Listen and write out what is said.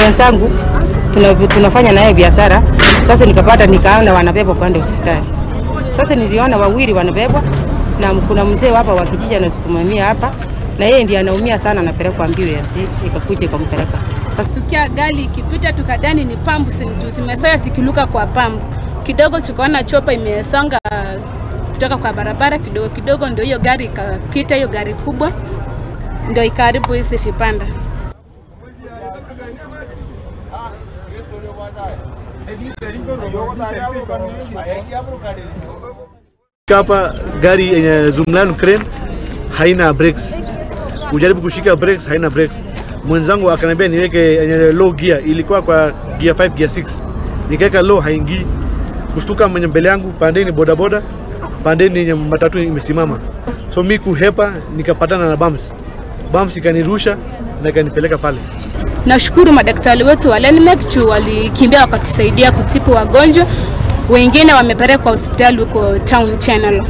wenzangu tunafanya naye biashara. Sasa nikaona wanabebwa kwenda hospitali. Sasa niliona wawili wanabebwa na kuna mzee hapa wa kijiji anasukumamia hapa na yeye ndiye anaumia sana, anapelekwa ambulance ikakuja kumpeleka. Sasa tukia gari ikipita tukadani ni pambu tumesaya sikiluka kwa pambu. Kidogo tukaona chopa imesonga kutoka kwa barabara kidogo ndio hiyo gari ikapita, hiyo gari kubwa ndio ikaribu hizi vipanda. Hapa gari yenye Zoomlion crane haina brakes. Ujaribu kushika brakes, haina brakes. Mwenzangu akaniambia niweke yenye low gear, ilikuwa kwa gear 5 gear 6. Nikaweka low, haingii. Kustuka mwenye mbele yangu pandeni bodaboda, pandeni yenye matatu imesimama. So mimi kuhepa nikapatana na bumps ikanirusha na ikanipeleka pale. Nashukuru madaktari wetu wa Lenmek walikimbia wakatusaidia kutibu wagonjwa. Wengine wamepelekwa hospitali huko town Channel.